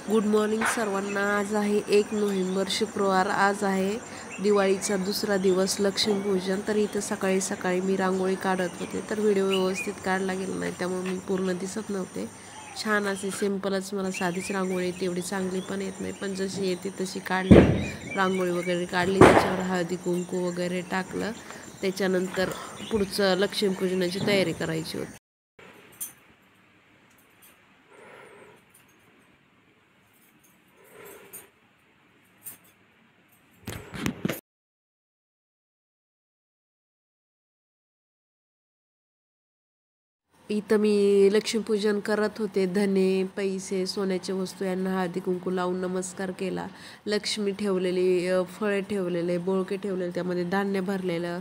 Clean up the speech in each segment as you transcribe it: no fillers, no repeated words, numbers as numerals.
Good morning सर्वांना। आज आहे 1 नोव्हेंबर शुक्रवार। आज आहे दिवाळीचा दुसरा दिवस, लक्ष्मीपूजन। तर इथं सकाळी सकाळी मी रांगोळी काढत होते, तर व्हिडिओ व्यवस्थित काढला गेला नाही, त्यामुळे मी पूर्ण दिसत नव्हते। छान अशी सिम्पलच, मला साधीच रांगोळी येते, एवढी चांगली पण येत नाही, पण जशी येते तशी काढली। रांगोळी वगैरे काढली, त्याच्यावर हळदी कुंकू वगैरे टाकलं, त्याच्यानंतर पुढचं लक्ष्मीपूजनाची तयारी करायची होती। इथं मी लक्ष्मीपूजन करत होते। धने, पैसे, सोन्याच्या वस्तू यांना हळदी कुंकू लावून नमस्कार केला। लक्ष्मी ठेवलेली, फळे ठेवलेले, बोळके ठेवलेले, त्यामध्ये धान्य भरलेलं,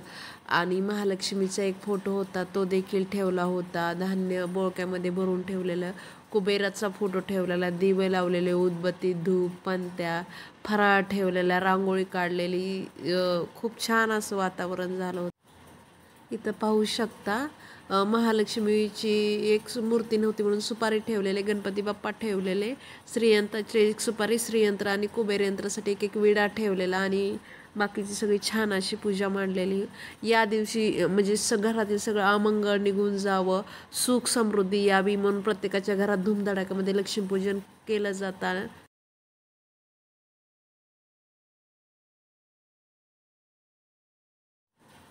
आणि महालक्ष्मीचा एक फोटो होता, तो देखील ठेवला होता। धान्य बोळक्यामध्ये भरून ठेवलेलं, कुबेराचा फोटो ठेवलेला, दिवे लावलेले, उदबत्ती, धूप, पंत्या, फराळ ठेवलेला, रांगोळी काढलेली, खूप छान असं वातावरण झालं होतं। इथं पाहू शकता, महालक्ष्मीची एक मूर्ती नव्हती म्हणून सुपारी ठेवलेले, गणपती बाप्पा ठेवलेले, श्रीयंत्राची एक सुपारी, श्रीयंत्र आणि कुबेर यंत्रासाठी एक एक विडा ठेवलेला, आणि बाकीची सगळी छान अशी पूजा मांडलेली। या दिवशी म्हणजे घरातील सगळं अमंगळ निघून जावं, सुख समृद्धी यावी म्हणून प्रत्येकाच्या घरात धूमधडाक्यामध्ये लक्ष्मीपूजन केलं जातं।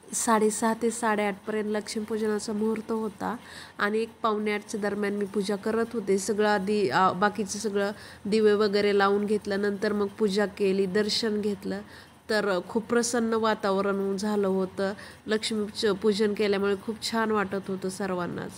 6:30 ते 8:30 पर्यंत लक्ष्मीपूजनाचा मुहूर्त होता, आणि 1 पावणे 8च्या दरम्यान मी पूजा करत होते। सगळं आधी बाकीचं सगळं दिवे वगैरे लावून घेतलं, नंतर मग पूजा केली, दर्शन घेतलं, तर खूप प्रसन्न वातावरण झालं होतं। लक्ष्मीचं पूजन केल्यामुळे खूप छान वाटत होतं सर्वांनाच।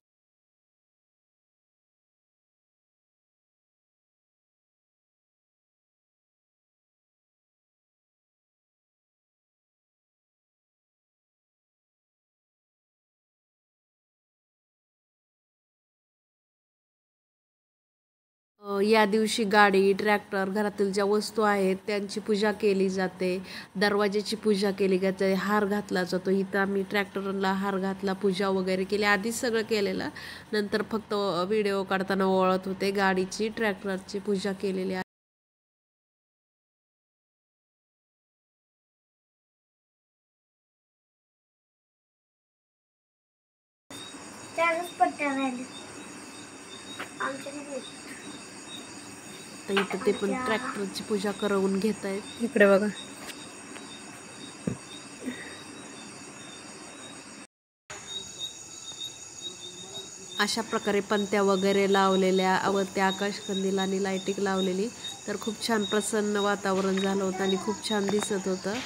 या दिवशी गाडी, ट्रॅक्टर, घरातील ज्या वस्तू आहेत त्यांची पूजा केली जाते। दरवाजाची पूजा केली जाते, हार घातला जातो। इथं आम्ही ट्रॅक्टरला हार घातला, पूजा वगैरे केली, आधीच सगळं केलेलं, नंतर फक्त व्हिडिओ काढताना ओळत होते। गाडीची, ट्रॅक्टरची पूजा केलेली आहे। तर इथं ते पण ट्रॅक्टरची पूजा करून घेत आहेत। इकडे बघा, अशा प्रकारे पंत्या वगैरे लावलेल्या, व त्या आकाशकंदील आणि लाईटिंग लावलेली, तर खूप छान प्रसन्न वातावरण झालं होतं आणि खूप छान दिसत होतं।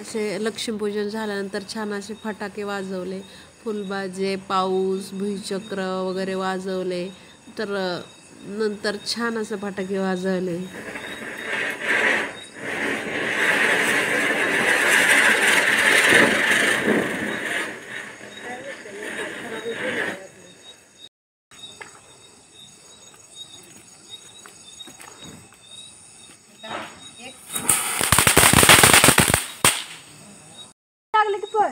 असे लक्ष्मीपूजन झाल्यानंतर छान असे फटाके वाजवले, फुलबाजे, पाऊस, भुईचक्र वगैरे वाजवले, तर नंतर छान असं फटाके वाजवले। लागले की पळ।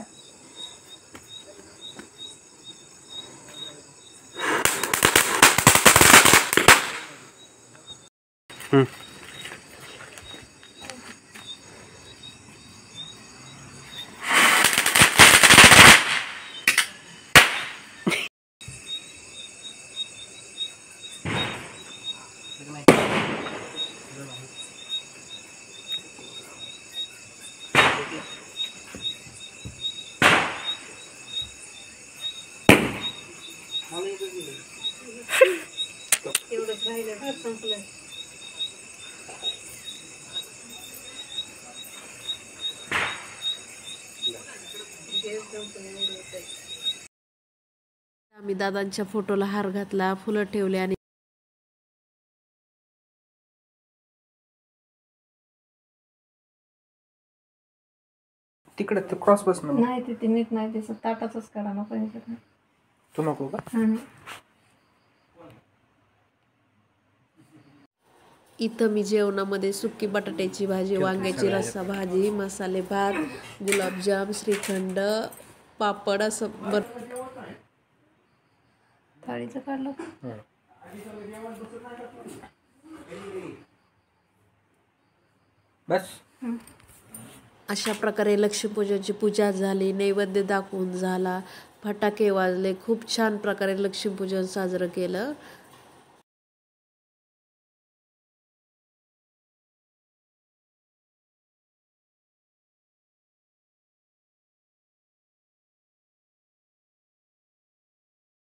आम्ही दादांच्या फोटोला हार घातला, फुलं ठेवले आणि तिकडे ते क्रॉस बस नाही तिथे नीट नाही दिसत, ताटाचंच करा नको याच्यात. तू नको का? इथं मी जेवणामध्ये सुकी बटाट्याची भाजी, वांग्याची रस्सा भाजी, मसाले भात, गुलाबजाम, श्रीखंड, पापड असं थाळीचं काढलं. बस अशा प्रकारे लक्ष्मीपूजनची पूजा झाली, नैवेद्य दाखवून झाला, फटाके वाजले, खूप छान प्रकारे लक्ष्मीपूजन साजरं केलं.